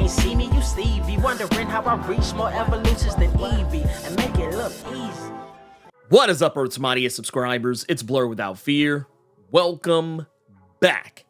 ain't see me, you Stevie. Wondering how I reach more evolutions than Evie and make it look easy. What is up, Earth's mightiest subscribers? It's Blerd without fear. Welcome back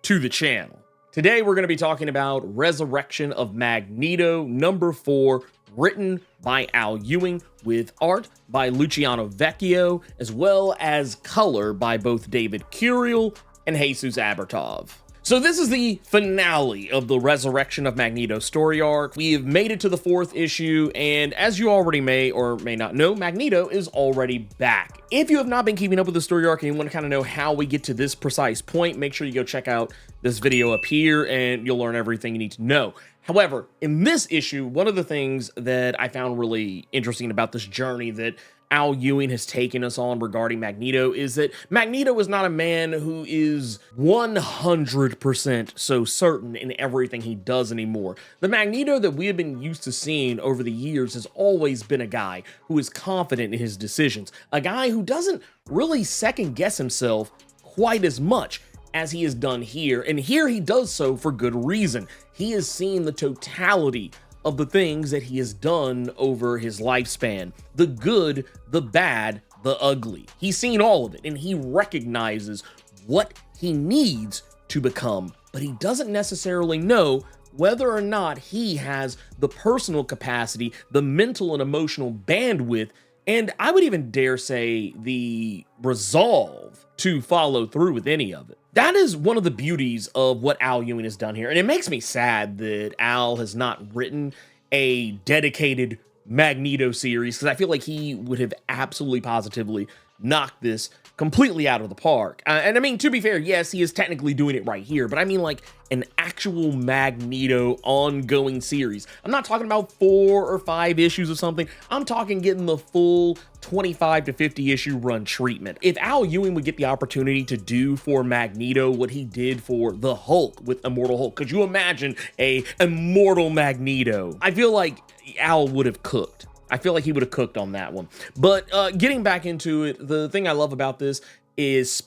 to the channel. Today we're going to be talking about Resurrection of Magneto number 4, written by Al Ewing, with art by Luciano Vecchio, as well as color by both David Curiel and Jesus Abertov. So this is the finale of the Resurrection of Magneto story arc. We have made it to the 4th issue, and as you already may or may not know, Magneto is already back. If you have not been keeping up with the story arc and you want to kind of know how we get to this precise point, make sure you go check out this video up here and you'll learn everything you need to know. However, in this issue, one of the things that I found really interesting about this journey that Al Ewing has taken us on regarding Magneto is that Magneto is not a man who is 100% so certain in everything he does anymore. The Magneto that we have been used to seeing over the years has always been a guy who is confident in his decisions, a guy who doesn't really second guess himself quite as much as he has done here, and here he does so for good reason. He has seen the totality of the things that he has done over his lifespan. The good, the bad, the ugly. He's seen all of it, and he recognizes what he needs to become, but he doesn't necessarily know whether or not he has the personal capacity, the mental and emotional bandwidth, and I would even dare say the resolve to follow through with any of it. That is one of the beauties of what Al Ewing has done here, and it makes me sad that Al has not written a dedicated Magneto series, because I feel like he would have absolutely positively knocked this completely out of the park. And I mean, to be fair, yes, he is technically doing it right here, but I mean like an actual Magneto ongoing series. I'm not talking about 4 or 5 issues of something. I'm talking getting the full 25 to 50 issue run treatment. If Al Ewing would get the opportunity to do for Magneto what he did for the Hulk with Immortal Hulk, could you imagine a immortal Magneto? I feel like Al would have cooked. I feel like he would have cooked on that one. But getting back into it, the thing I love about this is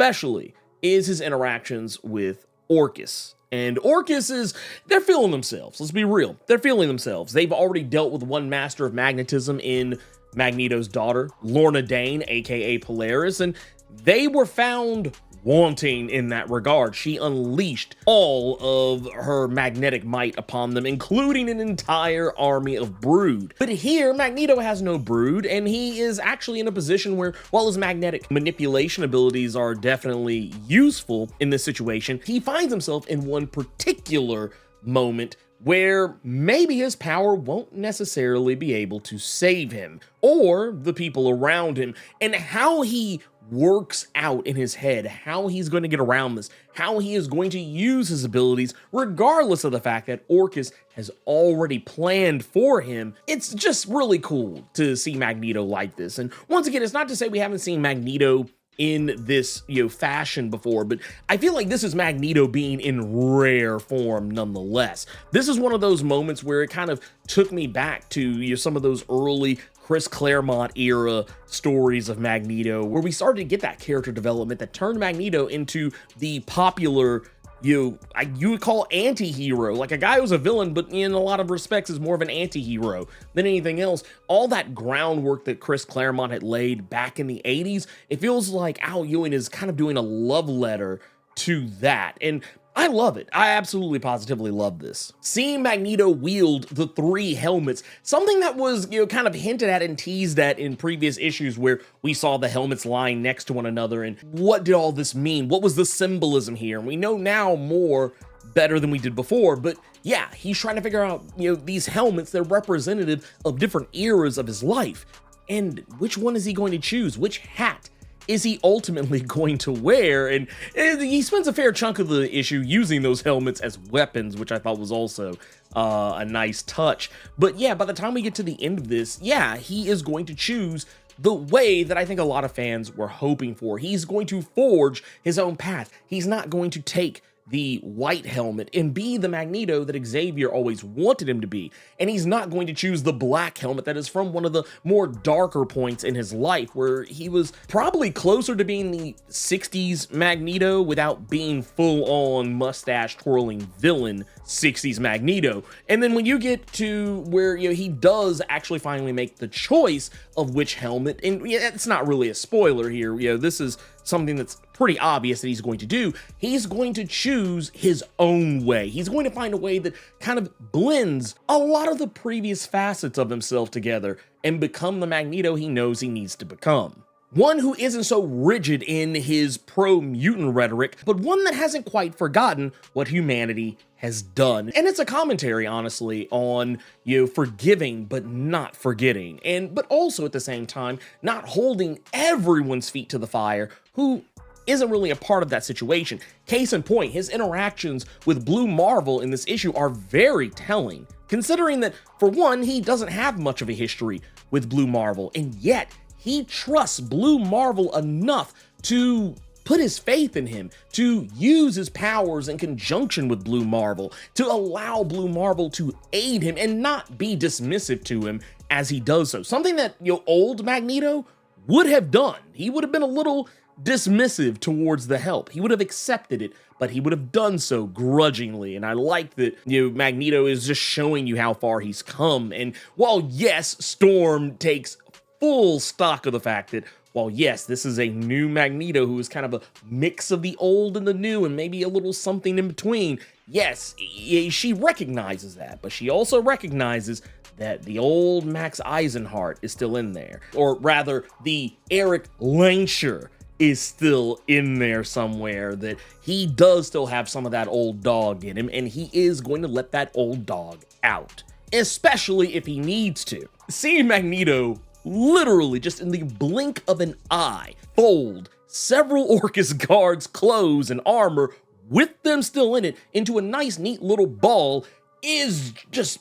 his interactions with Orchis. And Orchis they're feeling themselves. Let's be real. They're feeling themselves. They've already dealt with one master of magnetism in Magneto's daughter, Lorna Dane, aka Polaris, and they were found wanting in that regard. She unleashed all of her magnetic might upon them, including an entire army of Brood. But here, Magneto has no Brood, and he is actually in a position where, while his magnetic manipulation abilities are definitely useful in this situation, he finds himself in one particular moment where maybe his power won't necessarily be able to save him or the people around him, and how he works out in his head how he's going to get around this, how he is going to use his abilities, regardless of the fact that Orchis has already planned for him. It's just really cool to see Magneto like this. And once again, it's not to say we haven't seen Magneto in this, fashion before, but I feel like this is Magneto being in rare form nonetheless. This is one of those moments where it kind of took me back to some of those early Chris Claremont era stories of Magneto, where we started to get that character development that turned Magneto into the popular, you would call anti-hero, like a guy who's a villain, but in a lot of respects is more of an anti-hero than anything else. All that groundwork that Chris Claremont had laid back in the 80s, it feels like Al Ewing is kind of doing a love letter to that. And I love it. I absolutely positively love this. Seeing Magneto wield the 3 helmets, something that was, kind of hinted at and teased at in previous issues where we saw the helmets lying next to one another, and what did all this mean? What was the symbolism here? And we know now more better than we did before, but yeah, he's trying to figure out, these helmets, they're representative of different eras of his life. And which one is he going to choose? Which hat is he ultimately going to wear? And he spends a fair chunk of the issue using those helmets as weapons, which I thought was also a nice touch. But yeah, by the time we get to the end of this, yeah, he is going to choose the way that I think a lot of fans were hoping for. He's going to forge his own path. He's not going to take the white helmet and be the Magneto that Xavier always wanted him to be. And he's not going to choose the black helmet that is from one of the more darker points in his life, where he was probably closer to being the 60s Magneto without being full-on mustache twirling villain 60s Magneto. And then when you get to where, you know, he does actually finally make the choice of which helmet, and yeah, it's not really a spoiler here, you know, this is something that's pretty obvious that he's going to do. He's going to choose his own way. He's going to find a way that kind of blends a lot of the previous facets of himself together and become the Magneto he knows he needs to become. One who isn't so rigid in his pro-mutant rhetoric, but one that hasn't quite forgotten what humanity has done. And it's a commentary, honestly, on, you know, forgiving but not forgetting, but also at the same time, not holding everyone's feet to the fire who isn't really a part of that situation. Case in point, his interactions with Blue Marvel in this issue are very telling, considering that, for one, he doesn't have much of a history with Blue Marvel, and yet he trusts Blue Marvel enough to put his faith in him, to use his powers in conjunction with Blue Marvel, to allow Blue Marvel to aid him and not be dismissive to him as he does so. Something that, you know, old Magneto would have done. He would have been a little dismissive towards the help. He would have accepted it, but he would have done so grudgingly. And I like that, you know, Magneto is just showing you how far he's come. And while, yes, Storm takes full stock of the fact that, while yes, this is a new Magneto who is kind of a mix of the old and the new and maybe a little something in between, yes, she recognizes that, but she also recognizes that the old Max Eisenhart is still in there. Or rather, the Eric Langsher is still in there somewhere, that he does still have some of that old dog in him, and he is going to let that old dog out, especially if he needs to. Seeing Magneto literally just in the blink of an eye fold several Orchis guards' clothes and armor with them still in it into a nice neat little ball is just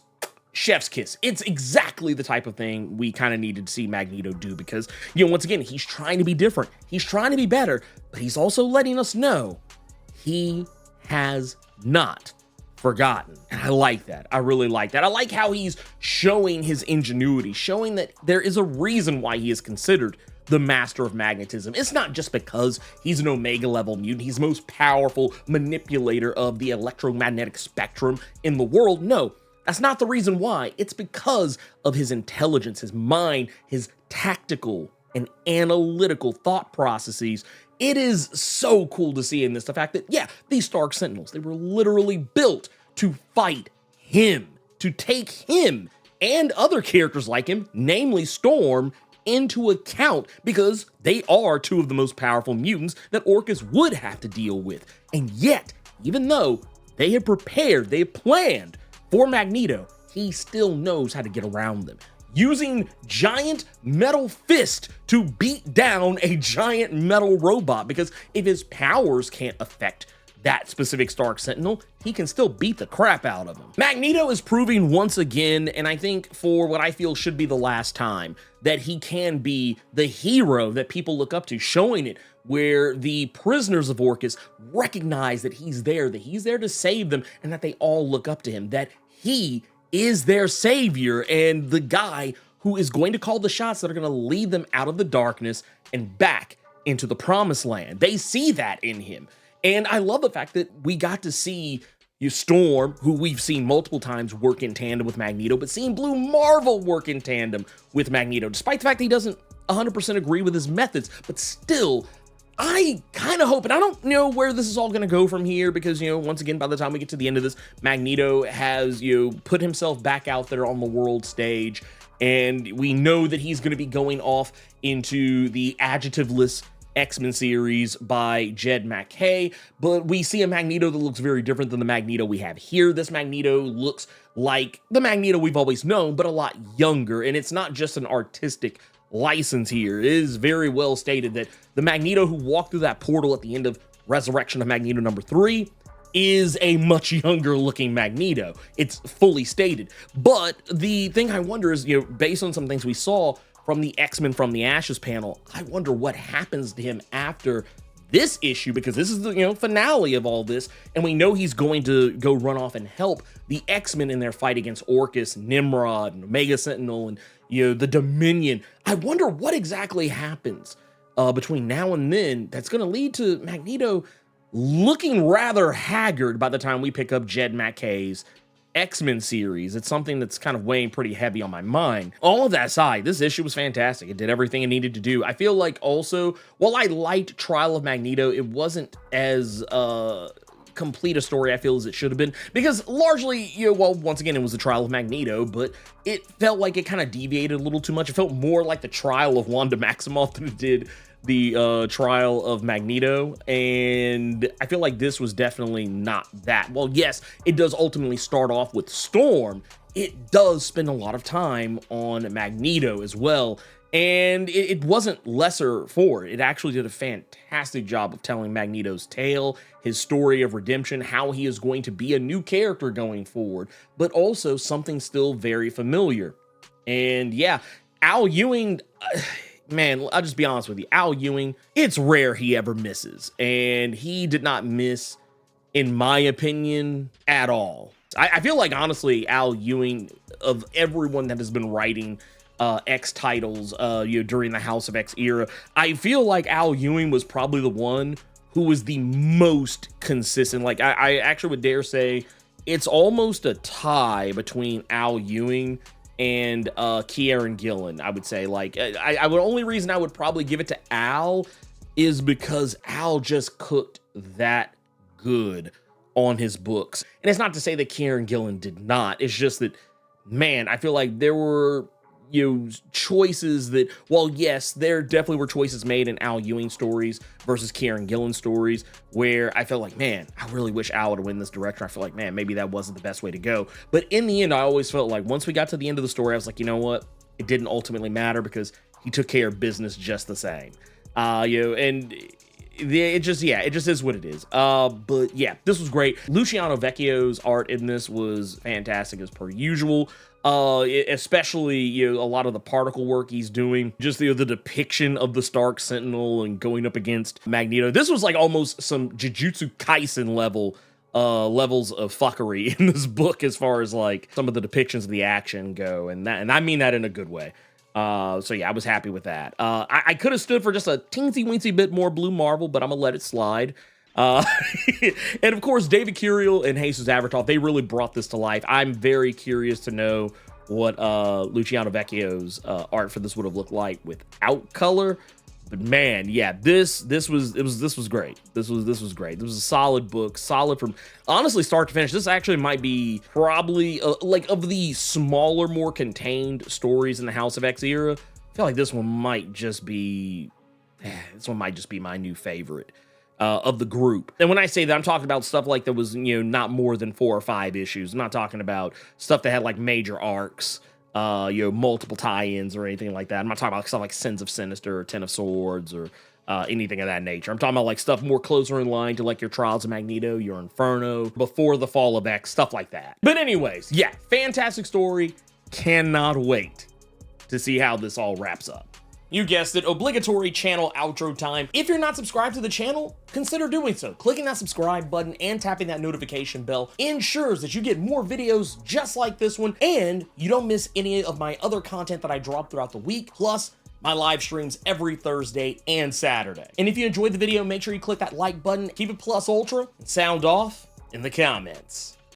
chef's kiss. It's exactly the type of thing we kind of needed to see Magneto do, because, you know, once again, he's trying to be different, he's trying to be better, but he's also letting us know he has not forgotten. And I like that. I really like that. I like how he's showing his ingenuity, showing that there is a reason why he is considered the master of magnetism. It's not just because he's an Omega level mutant, he's the most powerful manipulator of the electromagnetic spectrum in the world. No, that's not the reason why. It's because of his intelligence, his mind, his tactical and analytical thought processes. It is so cool to see in this, the fact that, yeah, these Stark Sentinels, they were literally built to fight him, to take him and other characters like him, namely Storm, into account, because they are two of the most powerful mutants that Orchis would have to deal with. And yet, even though they had prepared, they had planned for Magneto, he still knows how to get around them, using giant metal fist to beat down a giant metal robot, because if his powers can't affect that specific Stark Sentinel, he can still beat the crap out of him. Magneto is proving once again, and I think for what I feel should be the last time, that he can be the hero that people look up to, showing it where the prisoners of Orchis recognize that he's there to save them, and that they all look up to him, that he is their savior and the guy who is going to call the shots that are going to lead them out of the darkness and back into the promised land. They see that in him. And I love the fact that we got to see Storm, who we've seen multiple times work in tandem with Magneto, but seeing Blue Marvel work in tandem with Magneto, despite the fact that he doesn't 100% agree with his methods, but still, I kind of hope, and I don't know where this is all going to go from here, because, you know, once again, by the time we get to the end of this, Magneto has, you know, put himself back out there on the world stage, and we know that he's going to be going off into the adjectiveless X-Men series by Jed MacKay, but we see a Magneto that looks very different than the Magneto we have here. This Magneto looks like the Magneto we've always known, but a lot younger, and it's not just an artistic license here. It is very well stated that the Magneto who walked through that portal at the end of Resurrection of Magneto #3 is a much younger looking Magneto. It's fully stated. But the thing I wonder is, you know, based on some things we saw from the X-Men from the Ashes panel, I wonder what happens to him after this issue, because this is the, finale of all this, and we know he's going to go run off and help the X-Men in their fight against Orchis, Nimrod, and Omega Sentinel, and, the Dominion. I wonder what exactly happens between now and then that's going to lead to Magneto looking rather haggard by the time we pick up Jed MacKay's X-Men series. It's something that's kind of weighing pretty heavy on my mind. All of that aside, this issue was fantastic. It did everything it needed to do. I feel like also, while I liked Trial of Magneto, it wasn't as complete a story I feel as it should have been, because largely, well, once again, it was the Trial of Magneto, but it felt like it kind of deviated a little too much. It felt more like the trial of Wanda Maximoff than it did the trial of Magneto, and I feel like this was definitely not that. Well, yes, it does ultimately start off with Storm. It does spend a lot of time on Magneto as well, and it wasn't lesser for it. It actually did a fantastic job of telling Magneto's tale, his story of redemption, how he is going to be a new character going forward, but also something still very familiar. And yeah, Al Ewing, man, I'll just be honest with you. Al Ewing, it's rare he ever misses. And he did not miss, in my opinion, at all. I feel like, honestly, Al Ewing, of everyone that has been writing X titles during the House of X era, I feel like Al Ewing was probably the one who was the most consistent. Like, I actually would dare say it's almost a tie between Al Ewing and Kieran Gillen, I would say. Like, I would, only reason I would probably give it to Al is because Al just cooked that good on his books. And it's not to say that Kieran Gillen did not. It's just that, man, I feel like there were, choices that, well, yes, there definitely were choices made in Al Ewing stories versus Kieran Gillen stories where I felt like, man, I really wish Al would win this direction. I feel like, man, maybe that wasn't the best way to go. But in the end, I always felt like once we got to the end of the story, I was like, you know what? It didn't ultimately matter because he took care of business just the same. And it just is what it is. But yeah, this was great. Luciano Vecchio's art in this was fantastic as per usual. Especially, a lot of the particle work he's doing, just the depiction of the Stark Sentinel and going up against Magneto. This was like almost some Jujutsu Kaisen levels of fuckery in this book as far as like some of the depictions of the action go, and I mean that in a good way. So yeah, I was happy with that. I could have stood for just a teensy weensy bit more Blue Marvel, but I'm gonna let it slide. And of course, David Curiel and Jesus Avertov, they really brought this to life. I'm very curious to know what Luciano Vecchio's art for this would have looked like without color. But man, yeah, this was great. This was great. This was a solid book, solid from honestly start to finish. This actually might be probably like of the smaller, more contained stories in the House of X era. I feel like this one might just be my new favorite of the group. And when I say that, I'm talking about stuff like that was, not more than 4 or 5 issues. I'm not talking about stuff that had like major arcs, multiple tie-ins or anything like that. I'm not talking about stuff like Sins of Sinister or Ten of Swords or anything of that nature. I'm talking about like stuff more closer in line to like your Trials of Magneto, your Inferno, Before the Fall of X, stuff like that. But anyways, yeah, fantastic story. Cannot wait to see how this all wraps up. You guessed it, obligatory channel outro time. If you're not subscribed to the channel, consider doing so. Clicking that subscribe button and tapping that notification bell ensures that you get more videos just like this one, and you don't miss any of my other content that I drop throughout the week, plus my live streams every Thursday and Saturday. And if you enjoyed the video, make sure you click that like button, keep it plus ultra, and sound off in the comments.